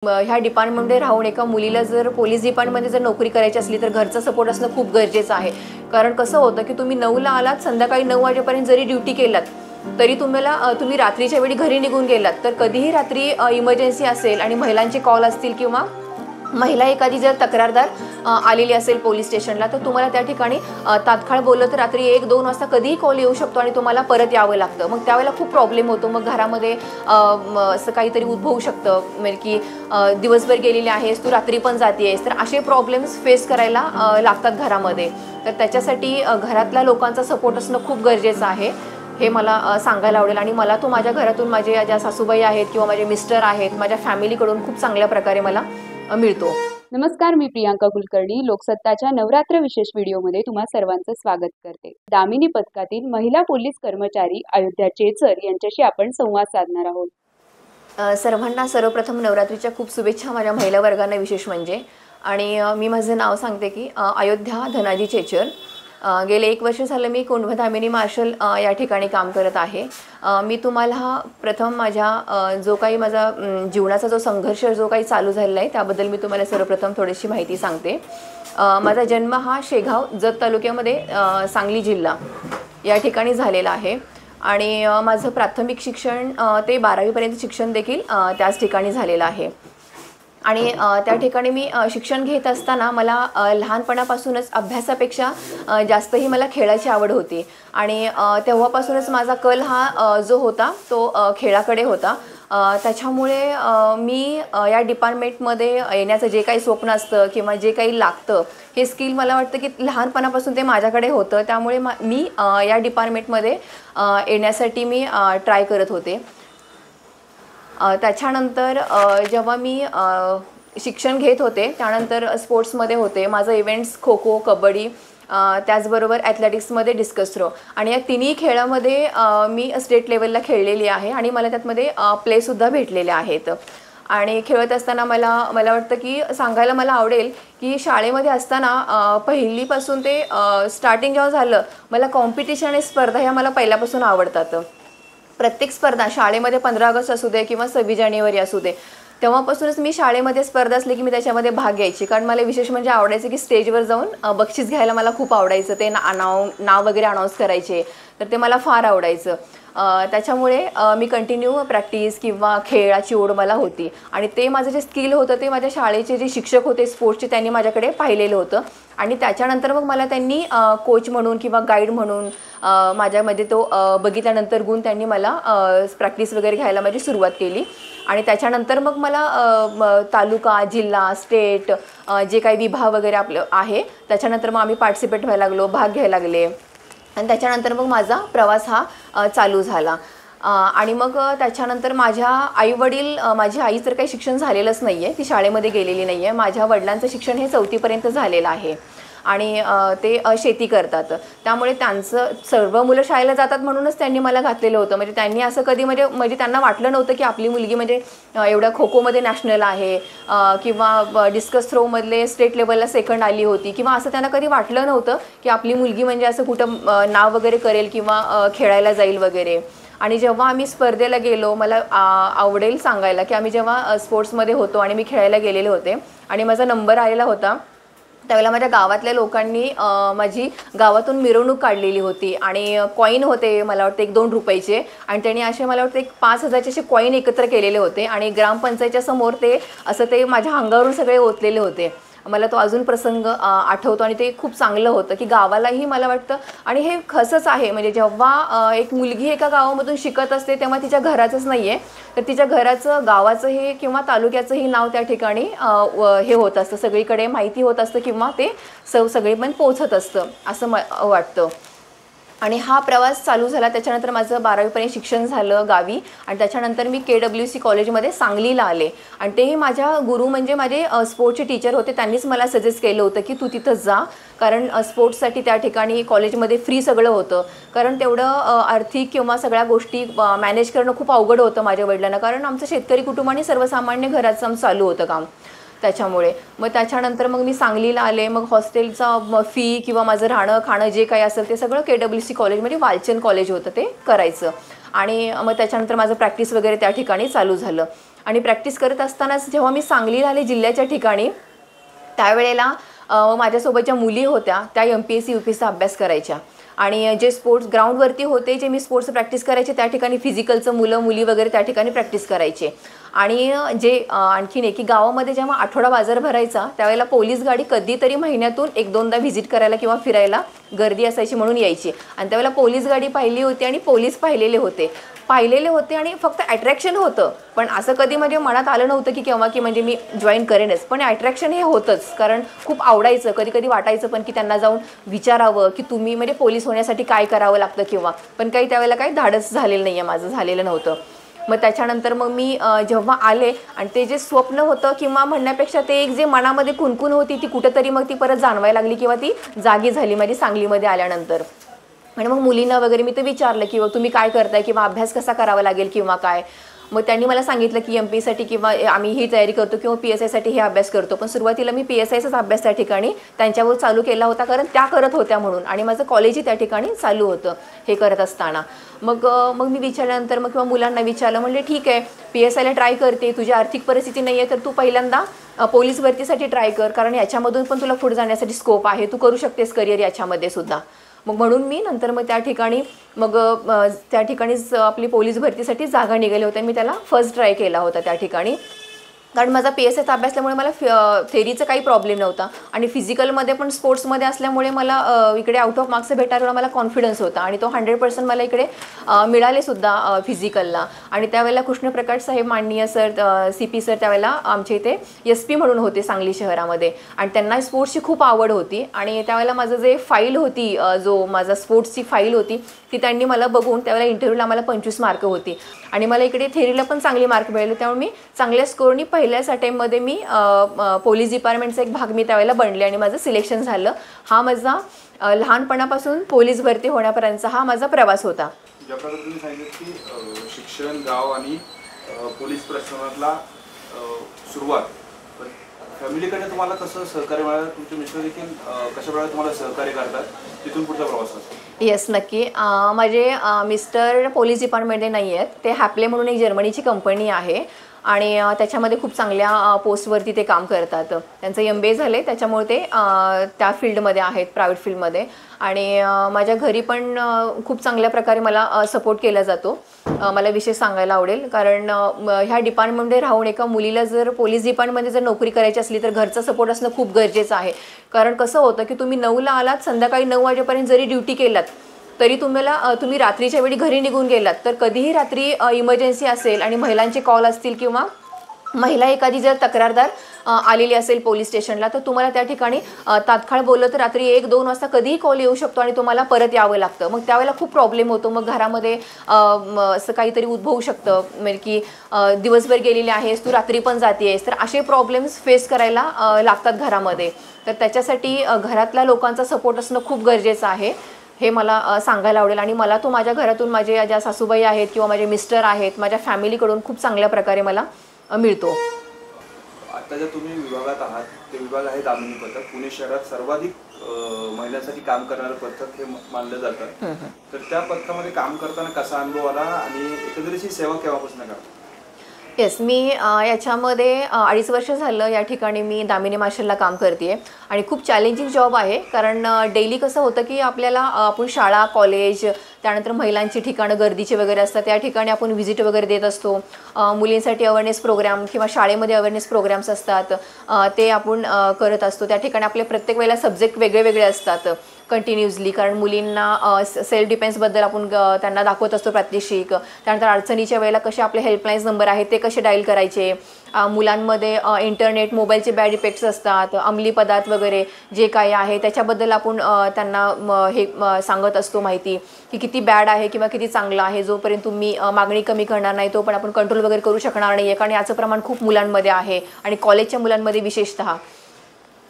ह्या डिपार्टमेंटमध्ये राहून एका मुलीला जर पोलीस डिपार्टमेंटमध्ये जर नोकरी करायची असली तर घरचा सपोर्ट असणं खूप गरजेचं आहे. कारण कसं होतं की तुम्ही 9ला आलात, संध्याकाळी 9 वाजेपर्यंत जरी ड्युटी केलात तरी तुम्ही रात्रीच्या वेळी घरी निघून गेलात तर कधीही रात्री इमर्जन्सी असेल आणि महिलांचे कॉल असतील किंवा महिला एखादी जर तक्रारदार आलेली असेल पोलीस स्टेशनला तर तुम्हाला त्या ठिकाणी तात्काळ बोललं तर रात्री 1-2 वाजता कधीही कॉल येऊ शकतो आणि तुम्हाला परत यावं लागतं. मग त्यावेळेला खूप प्रॉब्लेम होतो. मग घरामध्ये असं काहीतरी उद्भवू शकतं म्हणजे की दिवसभर गेलेली आहेस तू रात्री पण जातेयस, तर असे प्रॉब्लेम्स फेस करायला लागतात घरामध्ये. तर त्याच्यासाठी घरातल्या लोकांचा सपोर्ट असणं खूप गरजेचं आहे हे मला सांगायला आवडेल. आणि मला तो माझ्या घरातून माझे ज्या सासूबाई आहेत किंवा माझे मिस्टर आहेत माझ्या फॅमिलीकडून खूप चांगल्या प्रकारे मला मिळतो. नमस्कार, मी प्रियांका कुलकर्णी लोकसत्ताच्या नवरात्र विशेष व्हिडिओमध्ये तुम्हा सर्वांचं स्वागत करते. दामिनी पथकातील महिला पोलीस कर्मचारी अयोध्या चेचर यांच्याशी आपण संवाद साधणार आहोत. सर्वांना सर्वप्रथम नवरात्रीच्या खूप शुभेच्छा माझ्या महिला वर्गांना विशेष म्हणजे. आणि मी माझं नाव सांगते की अयोध्या धनाजी चेचर. गेले 1 वर्ष झालं मी कोंढवा दामिनी मार्शल या ठिकाणी काम करत आहे. मी तुम्हाला प्रथम माझ्या जो काही माझा जीवनाचा जो संघर्ष जो काही चालू झालेला आहे त्याबद्दल मी तुम्हाला सर्वप्रथम थोडीशी माहिती सांगते. माझा जन्म हा शेगाव जत तालुक्यामध्ये सांगली जिल्हा या ठिकाणी झालेला आहे आणि माझं प्राथमिक शिक्षण ते 12वीपर्यंत शिक्षण देखील त्याच ठिकाणी झालेलं आहे. आणि त्या ठिकाणी मी शिक्षण घेत असताना मला लहानपणापासूनच अभ्यासापेक्षा जास्तही मला खेळाची आवड होती आणि तेव्हापासूनच माझा कल हा जो होता तो खेळाकडे होता. त्याच्यामुळे मी या डिपार्टमेंटमध्ये येण्याचं जे काही स्वप्न असतं किंवा जे काही लागतं हे स्किल मला वाटतं की लहानपणापासून ते माझ्याकडे होतं. त्यामुळे मी या डिपार्टमेंटमध्ये येण्यासाठी मी ट्राय करत होते. त्याच्यानंतर जेव्हा मी शिक्षण घेत होते त्यानंतर स्पोर्ट्समध्ये होते. माझं इव्हेंट्स खो खो, कबड्डी, त्याचबरोबर ॲथलेटिक्समध्ये डिस्कस थ्रो आणि या तिन्ही खेळामध्ये मी स्टेट लेवलला खेळलेली आहे आणि मला त्यातमध्ये प्लेसुद्धा भेटलेले आहेत. आणि खेळत असताना मला वाटतं की सांगायला मला आवडेल की शाळेमध्ये असताना पहिलीपासून ते स्टार्टिंग जेव्हा झालं मला कॉम्पिटिशन आणि स्पर्धा ह्या मला पहिल्यापासून आवडतात. प्रत्येक स्पर्धा शाळेमध्ये 15 ऑगस्ट असू दे किंवा 26 जानेवारी असू दे तेव्हापासूनच मी शाळेमध्ये स्पर्धा असली की मी त्याच्यामध्ये भाग घ्यायची. कारण मला विशेष म्हणजे आवडायचं की स्टेजवर जाऊन बक्षीस घ्यायला मला खूप आवडायचं. ते नाव वगैरे अनाऊन्स करायचे तर ते मला फार आवडायचं. त्याच्यामुळे मी कंटिन्यू प्रॅक्टिस किंवा खेळाची ओढ मला होती आणि ते माझं जे स्किल होतं ते माझ्या शाळेचे जे शिक्षक होते स्पोर्ट्सचे त्यांनी माझ्याकडे पाहिलेलं होतं आणि त्याच्यानंतर मग मला त्यांनी कोच म्हणून किंवा गाईड म्हणून माझ्यामध्ये तो बघितल्यानंतर गुण त्यांनी मला प्रॅक्टिस वगैरे घ्यायला माझी सुरुवात केली. आणि त्याच्यानंतर मग मला तालुका, जिल्हा, स्टेट जे काही विभाग वगैरे आपलं आहे त्याच्यानंतर मग आम्ही पार्टिसिपेट व्हायला लागलो, भाग घ्यायला लागले आणि त्याच्यानंतर मग माझा प्रवास हा चालू झाला. आणि मग त्याच्यानंतर माझ्या आईवडील माझी आई तर काही शिक्षण झालेलंच नाही आहे, ती शाळेमध्ये गेलेली नाही आहे. माझ्या वडिलांचं शिक्षण हे 4थीपर्यंत झालेलं आहे आणि ते शेती करतात. त्यामुळे त्यांचं सर्व मुलं शाळेला जातात म्हणूनच त्यांनी मला घातलेलं होतं. म्हणजे त्यांनी असं कधी म्हणजे त्यांना वाटलं नव्हतं की आपली मुलगी म्हणजे एवढ्या खो खोमध्ये नॅशनल आहे किंवा डिस्कस थ्रोमधले स्टेट लेवलला सेकंड आली होती किंवा असं त्यांना कधी वाटलं नव्हतं की आपली मुलगी म्हणजे असं कुठं नाव वगैरे करेल किंवा खेळायला जाईल वगैरे. आणि जेव्हा आम्ही स्पर्धेला गेलो मला आवडेल सांगायला की आम्ही जेव्हा स्पोर्ट्समध्ये होतो आणि मी खेळायला गेलेले होते आणि माझा नंबर आलेला होता त्यावेळेला माझ्या गावातल्या लोकांनी माझी गावातून मिरवणूक काढलेली होती आणि कॉईन होते मला वाटतं 1-2 रुपयाचे आणि त्यांनी असे मला वाटतं 5,000चे असे कॉईन एकत्र केलेले होते आणि ग्रामपंचायतच्या समोर ते माझ्या अंगावरून सगळे ओतलेले होते. मला तो अजून प्रसंग आठवतो आणि ते खूप चांगलं होतं की गावालाही मला वाटतं. आणि हे खसंच आहे म्हणजे जेव्हा एक मुलगी एका गावामधून शिकत असते तेव्हा तिच्या घराचंच नाही आहे तर तिच्या घराचं, गावाचंही किंवा तालुक्याचंही नाव त्या ठिकाणी हे होत असतं, सगळीकडे माहिती होत असतं किंवा ते सगळीपर्यंत पोचत असतं असं वाटतं. आणि हा प्रवास चालू झाला. त्याच्यानंतर माझं 12वीपर्यंत शिक्षण झालं गावी आणि त्याच्यानंतर मी KWC कॉलेजमध्ये सांगलीला आले आणि तेही माझ्या गुरु म्हणजे माझे स्पोर्ट्सचे टीचर होते. त्यांनीच मला सजेस्ट केलं होतं की तू तिथं जा कारण स्पोर्ट्ससाठी त्या ठिकाणी कॉलेजमध्ये फ्री सगळं होतं. कारण तेवढं आर्थिक किंवा सगळ्या गोष्टी मॅनेज करणं खूप अवघड होतं माझ्या वडिलांना. कारण आमचं शेतकरी कुटुंब आणि सर्वसामान्य घराचं आमचं चालू होतं काम. त्याच्यामुळे मग त्याच्यानंतर मग मी सांगलीला आले. मग हॉस्टेलचा फी किंवा माझं राहणं खाणं जे काही असेल ते सगळं KWC कॉलेज म्हणजे वालचंद कॉलेज होतं ते करायचं. आणि मग त्याच्यानंतर माझं प्रॅक्टिस वगैरे त्या ठिकाणी चालू झालं. आणि प्रॅक्टिस करत असतानाच जेव्हा मी सांगलीला आले जिल्ह्याच्या ठिकाणी, त्यावेळेला माझ्यासोबतच्या मुली होत्या त्या MPSC UPSCचा अभ्यास करायच्या आणि जे स्पोर्ट्स ग्राउंडवरती होते, जे मी स्पोर्ट्स प्रॅक्टिस करायचे त्या ठिकाणी फिजिकलचं मुलं मुली वगैरे त्या ठिकाणी प्रॅक्टिस करायचे. आणि जे आणखीन एक की गावामध्ये जेव्हा आठवडा बाजार भरायचा त्यावेळेला पोलीस गाडी कधीतरी महिन्यातून 1-2दा व्हिजिट करायला किंवा फिरायला गर्दी असायची म्हणून यायची. आणि त्यावेळेला पोलीस गाडी पाहिली होती आणि पोलीस पाहिलेले होते आणि फक्त अट्रॅक्शन होतं. पण असं कधी म्हणजे मनात आलं नव्हतं की केव्हा की म्हणजे मी जॉईन करेनच, पण अट्रॅक्शन हे होतंच. कारण खूप आवडायचं, कधी कधी वाटायचं पण की त्यांना जाऊन विचारावं की तुम्ही म्हणजे पोलीस होण्यासाठी काय करावं लागतं किंवा, पण काही त्यावेळेला काही धाडस झालेलं नाही आहे, माझं झालेलं नव्हतं. मग त्याच्यानंतर मग मी जेव्हा आले आणि ते जे स्वप्न होतं किंवा म्हणण्यापेक्षा ते एक जे मनामध्ये कुणकुण होती ती कुठंतरी मग ती परत जाणवायला लागली किंवा ती जागी झाली माझी सांगलीमध्ये आल्यानंतर. आणि मग मुलींना वगैरे मी ते विचारलं किंवा तुम्ही काय करताय किंवा अभ्यास कसा करावा लागेल किंवा काय. मग त्यांनी मला सांगितलं की MPसाठी किंवा आम्ही ही तयारी करतो किंवा PSIसाठी हे अभ्यास करतो. पण सुरुवातीला मी PSIचाच अभ्यास त्या ठिकाणी त्यांच्यावर चालू केला होता कारण त्या करत होत्या म्हणून, आणि माझं कॉलेजही त्या ठिकाणी चालू होतं हे करत असताना. मग मी विचारल्यानंतर मग किंवा मुलांना विचारलं, म्हणले ठीक आहे PSIला ट्राय करते, तुझी आर्थिक परिस्थिती नाही आहे तर तू पहिल्यांदा पोलीस भरतीसाठी ट्राय कर, कारण याच्यामधून पण तुला पुढे जाण्यासाठी स्कोप आहे, तू करू शकतेस करिअर याच्यामध्ये सुद्धा. मग म्हणून मी नंतर मग त्या ठिकाणीच आपली पोलीस भरतीसाठी जागा निघाली होत्या. मी त्याला फर्स्ट ट्राय केला होता त्या ठिकाणी, कारण माझा PSIचा अभ्यास असल्यामुळे मला थेरीचा काही प्रॉब्लेम नव्हता आणि फिजिकलमध्ये पण स्पोर्ट्समध्ये असल्यामुळे मला इकडे आउट ऑफ मार्क्स भेटायला मला कॉन्फिडन्स होता आणि तो 100% मला इकडे मिळाले सुद्धा फिजिकलला. आणि त्यावेळेला कृष्णप्रकाश साहेब माननीय सर CP सर त्यावेळेला आमच्या इथे SP म्हणून होते सांगली शहरामध्ये आणि त्यांना स्पोर्ट्सची खूप आवड होती. आणि त्यावेळेला माझं जे फाईल होती, जो माझा स्पोर्ट्सची फाईल होती ती त्यांनी मला बघून त्यावेळेला इंटरव्ह्यूला आम्हाला 25 मार्क होती आणि मला इकडे थेरीला पण चांगली मार्क मिळाले. त्यामुळे मी चांगल्या स्कोरनी पहिल्याच अटेम्प्टमध्ये मी पोलीस डिपार्टमेंटचा एक भाग मी त्यावेळेला बनले आणि माझं सिलेक्शन झालं. हा माझा लहानपणापासून पोलीस भरती होण्यापर्यंतचा हा माझा प्रवास होता. ज्या प्रकारे तुम्ही सांगितलं की शिक्षण, गाव आणि पोलीस प्रशासनातला सुरुवात, पण फॅमिलीकडे तुम्हाला कसं सहकार्य मिळालं, तुमचे मिस्टर देखील कशा प्रकारे तुम्हाला सहकार्य करतात, तिथून पुढचा प्रवास असतो? येस, नक्की. माझे मिस्टर पोलीस डिपार्टमेंटमध्ये नाही आहेत, ते हॅपले म्हणून एक जर्मनीची कंपनी आहे आणि त्याच्यामध्ये खूप चांगल्या पोस्टवरती ते काम करतात. त्यांचं MBA झालं आहे, त्याच्यामुळे ते त्या फील्डमध्ये आहेत, प्रायव्हेट फील्डमध्ये. आणि माझ्या घरी पण खूप चांगल्या प्रकारे मला सपोर्ट केला जातो. मला विशेष सांगायला आवडेल, कारण ह्या डिपार्टमेंटमध्ये राहून एका मुलीला जर पोलीस डिपार्टमेंटमध्ये जर नोकरी करायची असली तर घरचा सपोर्ट असणं खूप गरजेचं आहे. कारण कसं होतं की तुम्ही 9ला आलात, संध्याकाळी 9 वाजेपर्यंत जरी ड्युटी केलात तरी तुम्ही रात्रीच्या वेळी घरी निघून गेलात तर कधीही रात्री इमर्जन्सी असेल आणि महिलांचे कॉल असतील किंवा महिला एखादी जर तक्रारदार आलेली असेल पोलीस स्टेशनला तर तुम्हाला त्या ठिकाणी तात्काळ बोललं तर रात्री 1-2 वाजता कधीही कॉल येऊ शकतो आणि तुम्हाला परत यावं लागतं. मग त्यावेळेला खूप प्रॉब्लेम होतो. मग घरामध्ये असं काहीतरी उद्भवू शकतं, म्हणजे की दिवसभर गेलेली आहेस, तू रात्री पण जातेस, तर असे प्रॉब्लेम्स फेस करायला लागतात घरामध्ये. तर त्याच्यासाठी घरातल्या लोकांचा सपोर्ट असणं खूप गरजेचं आहे हे मला सांगायला आवडेल. आणि मला तो माझ्या घरातून माझे ज्या सासूबाई आहेत किंवा माझे मिस्टर आहेत, माझ्या फॅमिलीकडून खूप चांगल्या प्रकारे मला मिळतो. आता ज्या तुम्ही विभागात आहात ते विभाग आहे दामिनी पथक. पुणे शहरात सर्वाधिक महिलांसाठी काम करणारं पथक हे मानलं जातं. तर त्या पथकामध्ये काम करताना कसा अनुभव आला आणि एकंदरीत ही सेवा केव्हापासून करता? येस, मी याच्यामध्ये 2.5 वर्ष झालं या ठिकाणी मी दामिनी मार्शलला काम करते आहे आणि खूप चॅलेंजिंग जॉब आहे. कारण डेली कसं होतं की आपल्याला आपण शाळा, कॉलेज, त्यानंतर महिलांची ठिकाणं गर्दीचे वगैरे असतात, त्या ठिकाणी आपण व्हिजिट वगैरे देत असतो. मुलींसाठी अवेअरनेस प्रोग्राम किंवा शाळेमध्ये अवेअरनेस प्रोग्राम्स असतात ते आपण करत असतो. त्या ठिकाणी आपले प्रत्येक वेळेला सब्जेक्ट वेगळे वेगळे असतात कंटिन्युअसली, कारण मुलींना सेल्फ डिफेन्सबद्दल आपण त्यांना दाखवत असतो प्रात्यक्षिक. त्यानंतर अडचणीच्या वेळेला कसे आपले हेल्पलाईन्स नंबर आहेत ते कसे डायल करायचे. मुलांमध्ये इंटरनेट, मोबाईलचे बॅड इफेक्ट्स असतात, अंमली पदार्थ वगैरे जे काही आहे त्याच्याबद्दल आपण त्यांना हे सांगत असतो माहिती की किती बॅड आहे किंवा किती चांगलं आहे. जोपर्यंत तुम्ही मागणी कमी करणार नाही तो पण आपण कंट्रोल वगैरे करू शकणार नाही आहे, कारण याचं प्रमाण खूप मुलांमध्ये आहे आणि कॉलेजच्या मुलांमध्ये विशेषतः.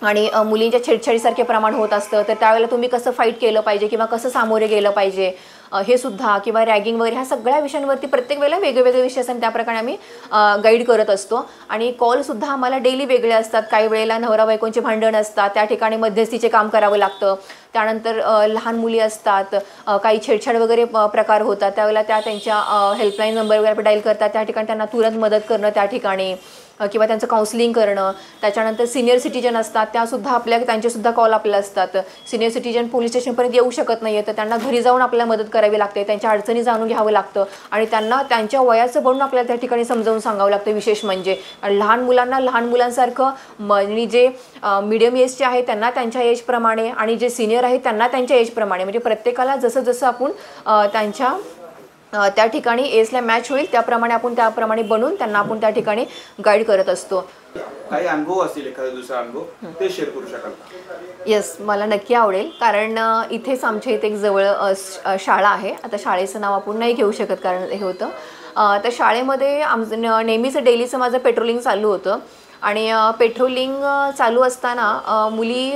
आणि मुलींच्या छेडछाडीसारखे प्रमाण होत असतं, तर त्यावेळेला तुम्ही कसं फाईट केलं पाहिजे किंवा कसं सामोरे गेलं पाहिजे हे सुद्धा, किंवा रॅगिंग वगैरे ह्या सगळ्या विषयांवरती प्रत्येक वेळेला वेगवेगळे विषय असतात, त्याप्रकारे आम्ही गाईड करत असतो. आणि कॉलसुद्धा आम्हाला डेली वेगळे असतात. काही वेळेला नवरा बायकोंचे भांडण असतात, त्या ठिकाणी मध्यस्थीचे काम करावं लागतं. त्यानंतर लहान मुली असतात, काही छेडछाड वगैरे प्रकार होतात, त्यावेळेला त्यांच्या हेल्पलाईन नंबर वगैरे डायल करतात, त्या ठिकाणी त्यांना तुरंत मदत करणं त्या ठिकाणी, किंवा त्यांचं काउन्सिलिंग करणं. त्याच्यानंतर सिनियर सिटीजन असतात, त्यांचेसुद्धा कॉल आपल्याला असतात. सिनियर सिटीजन पोलीस स्टेशनपर्यंत येऊ शकत नाही आहे, तर त्यांना घरी जाऊन आपल्याला मदत करावी लागते, त्यांच्या अडचणी जाणून घ्यावं लागतं आणि त्यांना त्यांच्या वयाचं बनून आपल्याला त्या ठिकाणी समजावून सांगावं लागतं. विशेष म्हणजे लहान मुलांना लहान मुलांसारखं, आणि जे मिडियम एजचे आहेत त्यांना त्यांच्या एजप्रमाणे, आणि जे सिनियर आहेत त्यांना त्यांच्या एजप्रमाणे, म्हणजे प्रत्येकाला जसं जसं आपण त्यांच्या त्या ठिकाणी एजला मॅच होईल त्याप्रमाणे बनवून त्यांना आपण त्या ठिकाणी गाईड करत असतो. काही अनुभव असतील, एखादा दुसरा अनुभव ते शेअर करू शकाल का? येस, मला नक्की आवडेल. कारण इथेच आमच्या इथे एक जवळ शाळा आहे. आता शाळेचं नाव आपण नाही घेऊ शकत कारण हे होतं. त्या शाळेमध्ये नेहमीचं डेलीचं माझं पेट्रोलिंग चालू होतं. आणि पेट्रोलिंग चालू असताना मुली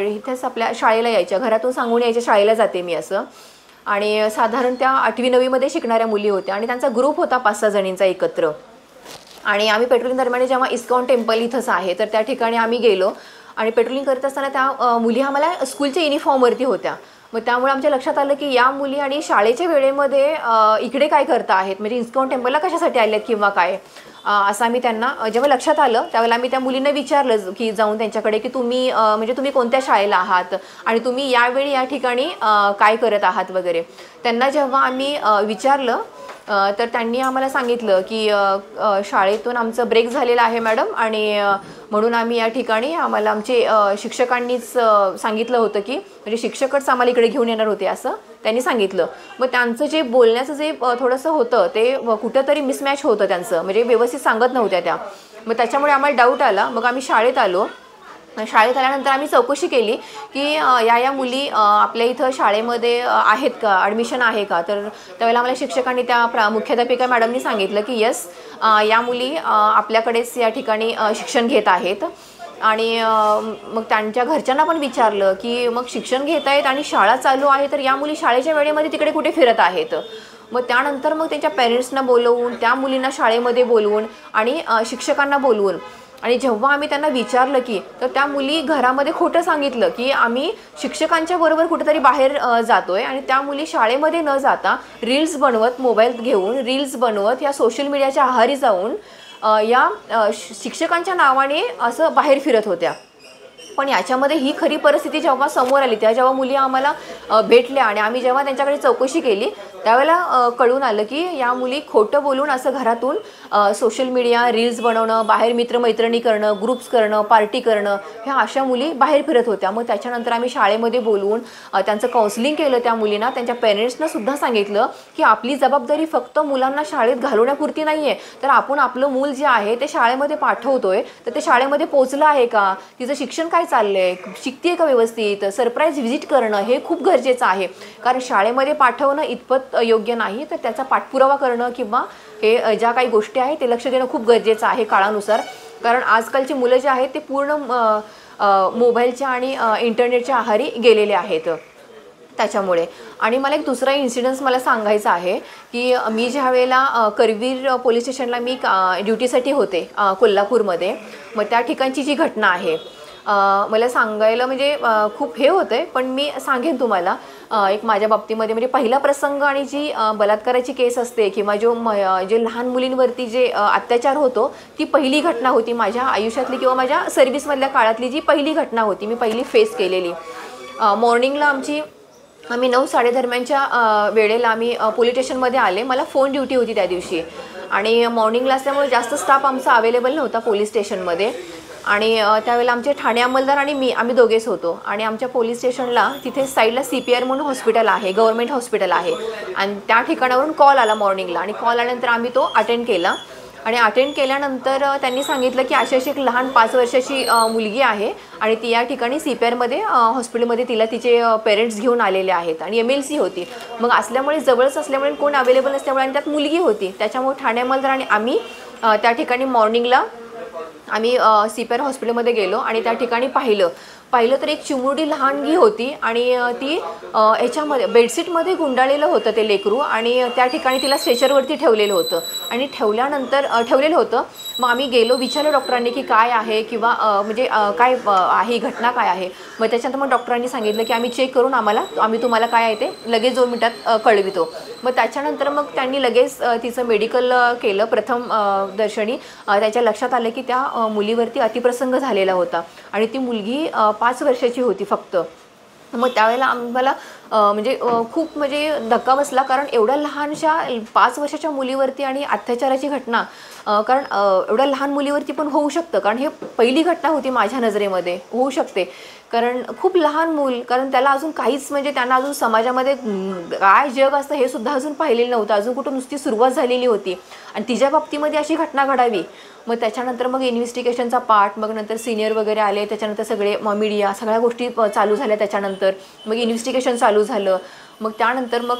इथेच आपल्या शाळेला यायच्या, घरातून सांगून यायच्या शाळेला जाते मी असं. आणि साधारण त्या 8वी 9वीमध्ये शिकणाऱ्या मुली होत्या आणि त्यांचा ग्रुप होता 5-6 जणींचा एकत्र. आणि आम्ही पेट्रोलिंग दरम्यान जेव्हा इस्कॉन टेम्पल इथंच आहे तर त्या ठिकाणी आम्ही गेलो आणि पेट्रोलिंग करत असताना त्या मुली आम्हाला स्कूलच्या युनिफॉर्मवरती होत्या. मग त्यामुळे आमच्या लक्षात आलं की या मुली आणि शाळेच्या वेळेमध्ये इकडे काय करता आहेत, म्हणजे इस्कॉन टेम्पलला कशासाठी आले आहेत किंवा काय, असं आम्ही त्यांना जेव्हा लक्षात आलं त्यावेळेला आम्ही त्या मुलींना विचारलं की जाऊन त्यांच्याकडे की तुम्ही कोणत्या शाळेला आहात आणि तुम्ही यावेळी या ठिकाणी काय करत आहात वगैरे. त्यांना जेव्हा आम्ही विचारलं तर त्यांनी आम्हाला सांगितलं की शाळेतून आमचं ब्रेक झालेलं आहे मॅडम, आणि म्हणून आम्ही या ठिकाणी आम्हाला आमचे शिक्षकांनीच सांगितलं होतं की, म्हणजे शिक्षकच आम्हाला इकडे घेऊन येणार होते असं त्यांनी सांगितलं. मग त्यांचं जे बोलण्याचं जे थोडंसं होतं ते कुठंतरी मिसमॅच होतं त्यांचं, म्हणजे व्यवस्थित सांगत नव्हत्या त्या. मग त्याच्यामुळे आम्हाला डाऊट आला. मग आम्ही शाळेत आलो. शाळेत आल्यानंतर आम्ही चौकशी केली की या मुली आपल्या इथं शाळेमध्ये आहेत का, ॲडमिशन आहे का. तर त्यावेळेला आम्हाला शिक्षकांनी त्या मुख्याध्यापिका मॅडमनी सांगितलं की यस, या मुली आपल्याकडेच या ठिकाणी शिक्षण घेत आहेत. आणि मग त्यांच्या घरच्यांना पण विचारलं की मग शिक्षण घेत आहेत आणि शाळा चालू आहे तर या मुली शाळेच्या वेळेमध्ये तिकडे कुठे फिरत आहेत. मग त्यानंतर मग त्यांच्या पेरेंट्सना बोलवून, त्या मुलींना शाळेमध्ये बोलवून आणि शिक्षकांना बोलवून, आणि जेव्हा आम्ही त्यांना विचारलं की, तर त्या मुली घरामध्ये खोटं सांगितलं की आम्ही शिक्षकांच्या बरोबर कुठेतरी बाहेर जातोय, आणि त्या मुली शाळेमध्ये न जाता रील्स बनवत, मोबाईल घेऊन रील्स बनवत या सोशल मीडियाच्या आहारी जाऊन या शिक्षकांच्या नावाने असं बाहेर फिरत होत्या. पण याच्यामध्ये ही खरी परिस्थिती जेव्हा समोर आली, जेव्हा मुली आम्हाला भेटल्या आणि आम्ही जेव्हा त्यांच्याकडे चौकशी केली त्यावेळेला कळून आलं की या मुली खोटं बोलून असं घरातून सोशल मीडिया, रील्स बनवणं, बाहेर मित्रमैत्रिणी करणं, ग्रुप्स करणं, पार्टी करणं, ह्या अशा मुली बाहेर फिरत होत्या. मग त्याच्यानंतर आम्ही शाळेमध्ये बोलवून त्यांचं काउन्सिलिंग केलं. त्या मुलींना, त्यांच्या पेरेंट्सना सुद्धा सांगितलं की आपली जबाबदारी फक्त मुलांना शाळेत घालवण्यापुरती नाही आहे, तर आपण आपलं मूल जे आहे ते शाळेमध्ये पाठवतोय तर ते शाळेमध्ये पोचलं आहे का, तिचं शिक्षण काय चाललंय, शिकते का व्यवस्थित, सरप्राईज व्हिजिट करणं हे खूप गरजेचं आहे. कारण शाळेमध्ये पाठवणं इतपत योग्य नाही, तर त्याचा पाठपुरावा करणं किंवा हे ज्या काही गोष्टी आहेत ते लक्ष देणं खूप गरजेचं आहे काळानुसार. कारण आजकालची मुलं जे आहेत ते पूर्ण मोबाईलच्या आणि इंटरनेटच्या आहारी गेलेले आहेत त्याच्यामुळे. आणि मला एक दुसरा इन्सिडन्स मला सांगायचा आहे की मी ज्या वेळेला करवीर पोलीस स्टेशनला मी ड्युटीसाठी होते कोल्हापूरमध्ये, मग त्या ठिकाणची जी घटना आहे मला सांगायला म्हणजे खूप हे होतं आहे, पण मी सांगेन तुम्हाला. एक माझ्या बाबतीमध्ये म्हणजे पहिला प्रसंग आणि जी बलात्काराची केस असते किंवा जे लहान मुलींवरती जे अत्याचार होतो ती पहिली घटना होती माझ्या आयुष्यातली किंवा माझ्या सर्व्हिसमधल्या काळातली जी पहिली घटना होती, मी पहिली फेस केलेली. मॉर्निंगला आम्ही 9-10 दरम्यानच्या वेळेला आम्ही पोलीस स्टेशनमध्ये आले. मला फोन ड्युटी होती त्या दिवशी आणि मॉर्निंगला असल्यामुळे जास्त स्टाफ आमचा अवेलेबल नव्हता पोलीस स्टेशनमध्ये. आणि त्यावेळेला आमचे ठाणे अंमलदार आणि आम्ही दोघेच होतो. आणि आमच्या पोलीस स्टेशनला तिथे साईडला CPR म्हणून हॉस्पिटल आहे, गव्हर्मेंट हॉस्पिटल आहे, आणि त्या ठिकाणावरून कॉल आला मॉर्निंगला. आणि कॉल आल्यानंतर आम्ही तो अटेंड केला. आणि अटेंड केल्यानंतर त्यांनी सांगितलं की अशी एक लहान 5 वर्षाची मुलगी आहे आणि ती या ठिकाणी CPRमध्ये हॉस्पिटलमध्ये तिला तिचे पेरेंट्स घेऊन आलेले आहेत आणि MLC होती. मग असल्यामुळे जवळच असल्यामुळे कोण अवेलेबल नसल्यामुळे आणि त्यात मुलगी होती, त्याच्यामुळे ठाणे अंमलदार आणि आम्ही त्या ठिकाणी मॉर्निंगला आम्ही CPR हॉस्पिटलमध्ये गेलो आणि त्या ठिकाणी पाहिलं तर एक चिमुरडी लहानगी होती आणि ती ह्याच्यामध्ये बेडशीटमध्ये गुंडाळलेलं होतं ते लेकरू आणि त्या ठिकाणी तिला स्ट्रेचरवरती ठेवलेलं होतं आणि ठेवल्यानंतर ठेवलेलं होतं. मग आम्ही गेलो, विचारलं डॉक्टरांनी की काय आहे किंवा म्हणजे काय आहे, घटना काय आहे. मग त्याच्यानंतर मग डॉक्टरांनी सांगितलं की आम्ही चेक करून आम्ही तुम्हाला काय आहे ते लगेच 2 मिनिटात कळवितो. मग त्याच्यानंतर मग त्यांनी लगेच तिचं मेडिकल केलं प्रथम दर्शनी. त्याच्या लक्षात आलं की त्या मुलीवरती अतिप्रसंग झालेला होता आणि ती मुलगी 5 वर्षाची होती फक्त. मग त्यावेळेला आम्हाला म्हणजे खूप म्हणजे धक्का बसला, कारण एवढ्या लहानशा 5 वर्षाच्या मुलीवरती आणि अत्याचाराची घटना कारण एवढ्या लहान मुलीवरती पण होऊ शकतं, कारण हे पहिली घटना होती माझ्या नजरेमध्ये. होऊ शकते कारण खूप लहान मूल, कारण त्याला अजून काहीच म्हणजे त्यांना अजून समाजामध्ये काय जग असतं हे सुद्धा अजून पाहिलेलं नव्हतं. अजून कुठं नुसती सुरुवात झालेली होती आणि तिच्या बाबतीमध्ये अशी घटना घडावी. मग त्याच्यानंतर मग इन्व्हेस्टिगेशनचा पार्ट, मग नंतर सिनियर वगैरे आले, त्याच्यानंतर सगळे मीडिया सगळ्या गोष्टी चालू झाल्या. त्याच्यानंतर मग इन्व्हेस्टिगेशन चालू झालं. मग त्यानंतर मग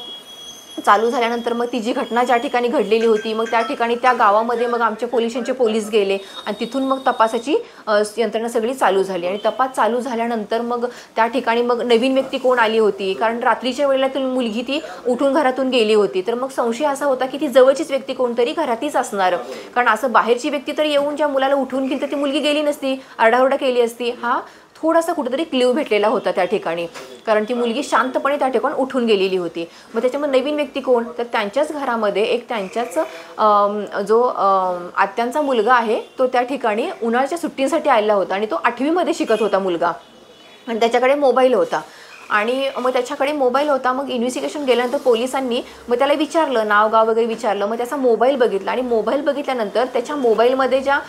चालू झाल्यानंतर मग ती जी घटना ज्या ठिकाणी घडलेली होती मग त्या ठिकाणी त्या गावामध्ये मग आमचे पोलीस गेले आणि तिथून मग तपासाची यंत्रणा सगळी चालू झाली. आणि तपास चालू झाल्यानंतर मग त्या ठिकाणी मग नवीन व्यक्ती कोण आली होती, कारण रात्रीच्या वेळेला ती मुलगी ती उठून घरातून गेली होती. तर मग संशय असा होता की ती जवळचीच व्यक्ती कोणतरी घरातीच असणार, कारण असं बाहेरची व्यक्ती तर येऊन ज्या मुलाला उठून गेली तर ती मुलगी गेली नसती, आरडाओरडा केली असती. हा थोडासा कुठेतरी क्ल्यू भेटलेला होता त्या ठिकाणी, कारण ती मुलगी शांतपणे त्या ठिकाणी उठून गेलेली होती. मग त्याच्यामध्ये नवीन व्यक्ती कोण, तर त्यांच्याच घरामध्ये एक त्यांच्याच जो आत्यांचा मुलगा आहे तो त्या ठिकाणी उन्हाळ्याच्या सुट्टीसाठी आलेला होता आणि तो 8वीमध्ये शिकत होता मुलगा आणि त्याच्याकडे मोबाईल होता. आणि मग त्याच्याकडे मोबाईल होता. मग इन्व्हेस्टिगेशन गेल्यानंतर पोलिसांनी मग त्याला विचारलं, नाव गाव वगैरे विचारलं. मग त्याचा मोबाईल बघितला आणि मोबाईल बघितल्यानंतर त्याच्या मोबाईलमध्ये ज्या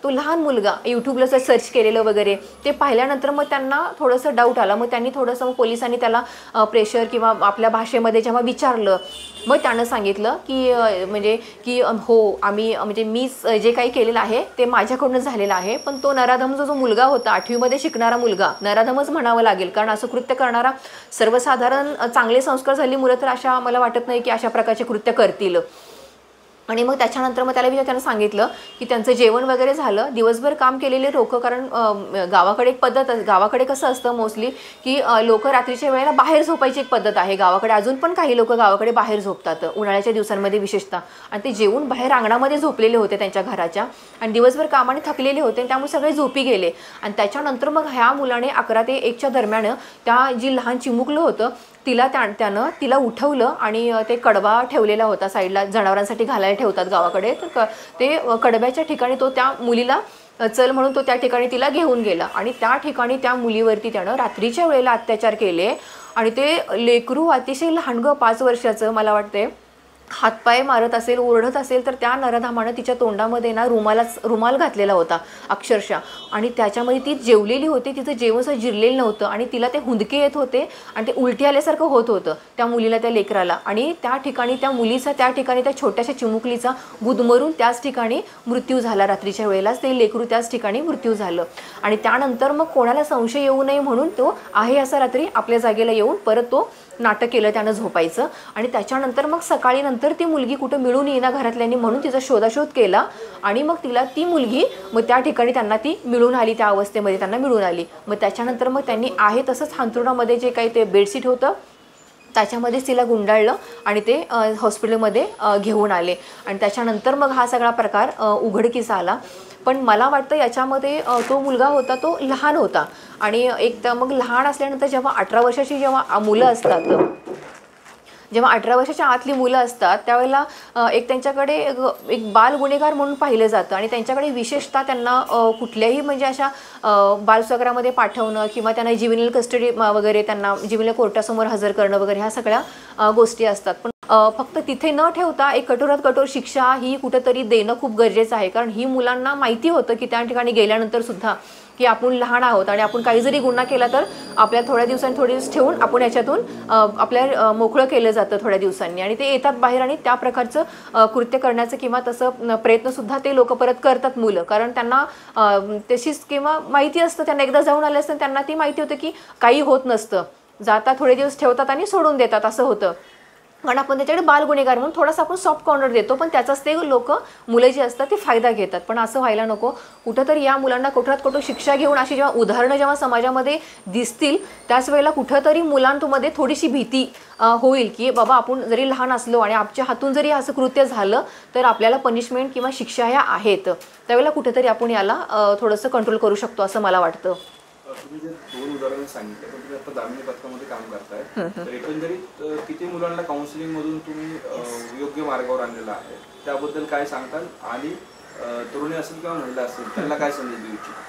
तो लहान मुलगा यूट्यूबला सर्च केलेलं वगैरे ते पाहिल्यानंतर मग त्यांना थोडंसं डाऊट आला. मग त्यांनी थोडंसं मग पोलिसांनी त्याला प्रेशर किंवा आपल्या भाषेमध्ये जेव्हा विचारलं मग त्यानं सांगितलं की म्हणजे की हो आम्ही म्हणजे मीच जे काही केलेलं आहे ते माझ्याकडूनच झालेलं आहे. पण तो नराधमचा जो मुलगा होता 8वीमध्ये शिकणारा मुलगा, नराधमच म्हणावं लागेल, कारण असं कृत्य करणारा सर्वसाधारण चांगले संस्कार झालेली मुलं तर अशा मला वाटत नाही की अशा प्रकारचे कृत्य करतील. आणि मग त्याच्यानंतर मग त्यानं सांगितलं की त्यांचं जेवण वगैरे झालं, दिवसभर काम केलेले लोक, कारण गावाकडे एक पद्धत, गावाकडे कसं असतं मोस्टली की लोक रात्रीच्या वेळेला बाहेर झोपायची एक पद्धत आहे गावाकडे. अजून पण काही लोक गावाकडे बाहेर झोपतात उन्हाळ्याच्या दिवसांमध्ये विशेषतः, आणि ते जेवून बाहेर अंगणामध्ये झोपलेले होते त्यांच्या घराच्या आणि दिवसभर कामाने थकलेले होते, त्यामुळे सगळे झोपी गेले. आणि त्याच्यानंतर मग ह्या मुलाने 11 ते 1च्या दरम्यान त्या जी लहान चिमुकलं होतं त्यानं तिला उठवलं आणि ते कडबा ठेवलेला होता साईडला, जनावरांसाठी घालायला ठेवतात गावाकडे, तर ते कडब्याच्या ठिकाणी तो त्या मुलीला चल म्हणून तो त्या ठिकाणी तिला घेऊन गेला आणि त्या ठिकाणी त्या मुलीवरती त्यानं रात्रीच्या वेळेला अत्याचार केले. आणि ते लेकरू अतिशय लहान 5 वर्षाचं मला वाटते, हातपाय मारत असेल, ओरडत असेल, तर त्या नराधमानं तिच्या तोंडामध्ये ना रुमाल घातलेला होता अक्षरशः. आणि त्याच्यामध्ये ती जेवलेली होती, तिचं जेवण असं जिरलेलं नव्हतं आणि तिला ते हुंदके येत होते आणि ते उलटी आल्यासारखं होत होतं त्या मुलीला, त्या लेकराला. आणि त्या ठिकाणी त्या मुलीचा त्या ठिकाणी त्या छोट्याशा चिमुकलीचा गुदमरून त्याच ठिकाणी मृत्यू झाला. रात्रीच्या वेळेलाच ते लेकरू त्याच ठिकाणी मृत्यू झालं. आणि त्यानंतर मग कोणाला संशय येऊ नये म्हणून तो आहे असा रात्री आपल्या जागेला येऊन परत तो नाटक केलं त्यानं झोपायचं. आणि त्याच्यानंतर मग सकाळी नंतर ती मुलगी कुठं मिळून येईना घरातल्यांनी, म्हणून तिचा शोधाशोध केला आणि मग तिला ती मुलगी मग त्या ठिकाणी त्यांना ती मिळून आली, त्या अवस्थेमध्ये त्यांना मिळून आली. मग त्याच्यानंतर मग त्यांनी आहे तसंच हांतरुणामध्ये जे काही ते बेडशीट होतं त्याच्यामध्येच तिला गुंडाळलं आणि ते हॉस्पिटलमध्ये घेऊन आले. आणि त्याच्यानंतर मग हा सगळा प्रकार उघडकीस आला. पण मला वाटतं याच्यामध्ये तो मुलगा होता तो लहान होता आणि एक तर मग लहान असल्यानंतर जेव्हा 18 वर्षाची जेव्हा मुलं असतात, जेव्हा 18 वर्षाच्या आतली मुलं असतात त्यावेळेला एक त्यांच्याकडे एक बाल गुन्हेगार म्हणून पाहिलं जातं आणि त्यांच्याकडे विशेषतः त्यांना कुठल्याही म्हणजे अशा बालसुधागृहामध्ये पाठवणं किंवा त्यांना ज्युव्हेनिल कस्टडी वगैरे, त्यांना ज्युव्हेनिल कोर्टासमोर हजर करणं वगैरे ह्या सगळ्या गोष्टी असतात. पण फक्त तिथे न ठेवता एक कठोरात कठोर शिक्षा ही कुठंतरी देणं खूप गरजेचं आहे, कारण ही मुलांना माहिती होतं की त्या ठिकाणी गेल्यानंतर सुद्धा की आपण लहान आहोत आणि आपण काही जरी गुन्हा केला तर आपल्या थोड्या दिवसांनी थोडे दिवस ठेवून आपण याच्यातून आपल्या मोकळं केलं जातं थोड्या दिवसांनी. आणि ते येतात बाहेर आणि त्या प्रकारचं कृत्य करण्याचं किंवा तसं प्रयत्नसुद्धा ते लोक परत करतात मुलं, कारण त्यांना तशीच किंवा माहिती असतं, त्यांना एकदा जाऊन आले असतं त्यांना ती माहिती होतं की काही होत नसतं, जातात थोडे दिवस ठेवतात आणि सोडून देतात असं होतं. कारण आपण त्याच्याकडे बालगुन्हेगार म्हणून थोडासा आपण सॉफ्ट कॉर्नर देतो, पण त्याचाच ते लोक मुलं जी असतात ते फायदा घेतात. पण असं व्हायला नको. कुठंतरी या मुलांना कुठल्यात कुठं शिक्षा घेऊन अशी जेव्हा उदाहरणं जेव्हा समाजामध्ये दिसतील त्याच वेळेला कुठंतरी मुलांमध्ये थोडीशी भीती होईल की बाबा आपण जरी लहान असलो आणि आमच्या हातून जरी असं कृत्य झालं तर आपल्याला पनिशमेंट किंवा शिक्षा ह्या आहेत. त्यावेळेला कुठेतरी आपण याला थोडंसं कंट्रोल करू शकतो असं मला वाटतं. तुम्ही जे 2 उदाहरणं सांगितले, पण तुम्ही आता दामिनी पथकामध्ये काम करताय, तर एकंदरीत किती मुलांना काउन्सिलिंग मधून तुम्ही योग्य मार्गावर आणलेला आहे त्याबद्दल काय सांगताल? आणि तरुणी असेल किंवा महिला असेल त्यांना काय संदेश देऊ इच्छिता?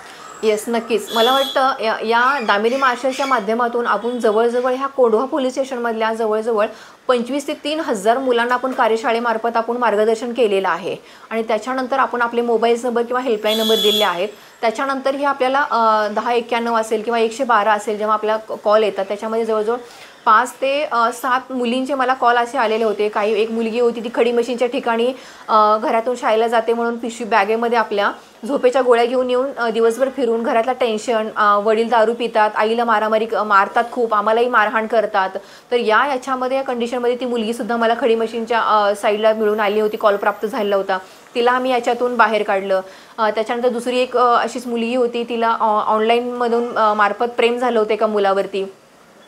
येस, नक्कीच. मला वाटतं या दामिनी मार्शलच्या माध्यमातून आपण जवळजवळ ह्या कोंढवा पोलीस स्टेशनमधल्या जवळजवळ 25,000 ते 3,000 मुलांना आपण कार्यशाळेमार्फत आपण मार्गदर्शन केलेलं आहे. आणि त्याच्यानंतर आपण आपले मोबाईल नंबर किंवा हेल्पलाईन नंबर दिले आहेत. त्याच्यानंतर हे आपल्याला 1091 असेल किंवा 112 असेल जेव्हा आपला कॉल येतात त्याच्यामध्ये जवळजवळ 5 ते 7 मुलींचे मला कॉल असे आलेले होते. एक मुलगी होती ती खडी मशीनच्या ठिकाणी घरातून शाळेला जाते म्हणून पिशवी बॅगेमध्ये आपल्या झोपेच्या गोळ्या घेऊन येऊन दिवसभर फिरून घरातला टेन्शन, वडील दारू पितात, आईला मारतात खूप, आम्हालाही मारहाण करतात. तर याच्यामध्ये या कंडिशनमध्ये ती मुलगीसुद्धा मला खडी मशीनच्या साईडला मिळून आली होती. कॉल प्राप्त झालेला होता. तिला आम्ही याच्यातून बाहेर काढलं. त्याच्यानंतर दुसरी एक अशीच मुलगी होती. तिला ऑनलाईनमधून मार्फत प्रेम झालं होतं एका मुलावरती.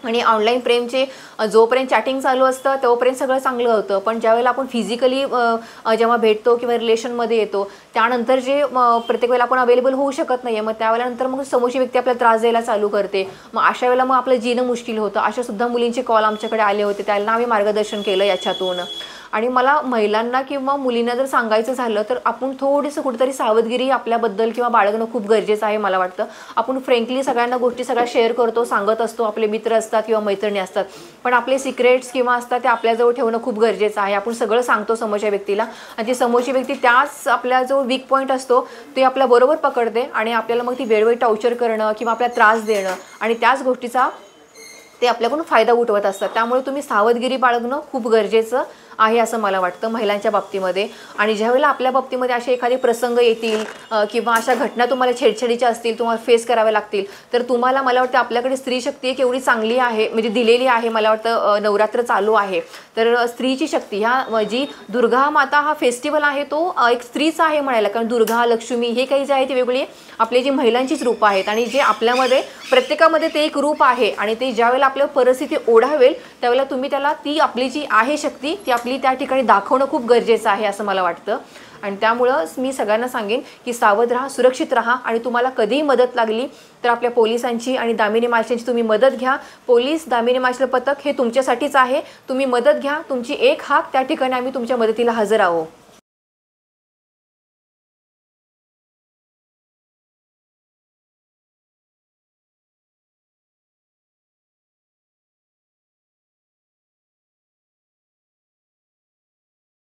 आणि ऑनलाईन प्रेमचे जोपर्यंत चॅटिंग चालू असतं तोपर्यंत सगळं चांगलं होतं, पण ज्यावेळेला आपण फिजिकली जेव्हा भेटतो किंवा रिलेशनमध्ये येतो त्यानंतर जे प्रत्येक वेळेला आपण अवेलेबल होऊ शकत नाही आहे, मग त्यावेळेला नंतर मग समोरची व्यक्ती आपल्याला त्रास द्यायला चालू करते. मग अशा वेळेला मग आपलं जीणं मुश्किल होतं. अशासुद्धा मुलींचे कॉल आमच्याकडे आले होते. त्यांना आम्ही मार्गदर्शन केलं याच्यातून. आणि मला महिलांना किंवा मुलींना जर सांगायचं झालं तर आपण थोडीसं कुठेतरी सावधगिरी आपल्याबद्दल किंवा बाळगणं खूप गरजेचं आहे मला वाटतं. आपण फ्रँकली सगळ्यांना गोष्टी सगळ्या शेअर करतो, सांगत असतो, आपले मित्र असतात किंवा मैत्रिणी असतात, पण आपले सिक्रेट्स किंवा असतात ते आपल्याजवळ ठेवणं खूप गरजेचं आहे. आपण सगळं सांगतो समोरच्या व्यक्तीला आणि ती समोरची व्यक्ती त्याच आपल्या जो वीक पॉईंट असतो ते आपल्या बरोबर पकडते आणि आपल्याला मग ती वेळोवेळी टॉर्चर करणं किंवा आपल्याला त्रास देणं आणि त्याच गोष्टीचा ते आपल्याकडून फायदा उठवत असतात. त्यामुळे तुम्ही सावधगिरी बाळगणं खूप गरजेचं आहे असं मला वाटतं महिलांच्या बाबतीमध्ये. आणि ज्यावेळेला आपल्या बाबतीमध्ये असे एखादे प्रसंग येतील किंवा अशा घटना तुम्हाला छेडछाडीच्या असतील, तुम्हाला फेस कराव्या लागतील, तर तुम्हाला मला वाटतं आपल्याकडे स्त्री शक्ती एक एवढी चांगली आहे, म्हणजे दिलेली आहे. मला वाटतं नवरात्र चालू आहे तर स्त्रीची शक्ती ह्या जी दुर्गा माता हा फेस्टिवल आहे तो एक स्त्रीचा आहे म्हणायला, कारण दुर्गा, लक्ष्मी हे काही जे आहे ते वेगळी आपली जी महिलांचीच रूपं आहेत आणि जे आपल्यामध्ये प्रत्येकामध्ये ते एक रूप आहे आणि ते ज्यावेळेला आपल्या परिस्थिती ओढावेल त्यावेळेला तुम्ही त्याला ती आपली जी आहे शक्ती ती आपली त्या ठिकाणी दाखवणं खूप गरजेचं आहे असं मला वाटतं. आणि त्यामुळं मी सगळ्यांना सांगेन की सावध राहा, सुरक्षित राहा आणि तुम्हाला कधीही मदत लागली तर आपल्या पोलिसांची आणि दामिनी मार्शलची तुम्ही मदत घ्या. पोलीस, दामिनी मार्शल पथक हे तुमच्यासाठीच आहे. तुम्ही मदत घ्या. तुमची एक हाक त्या ठिकाणी आम्ही तुमच्या मदतीला हजर आहोत.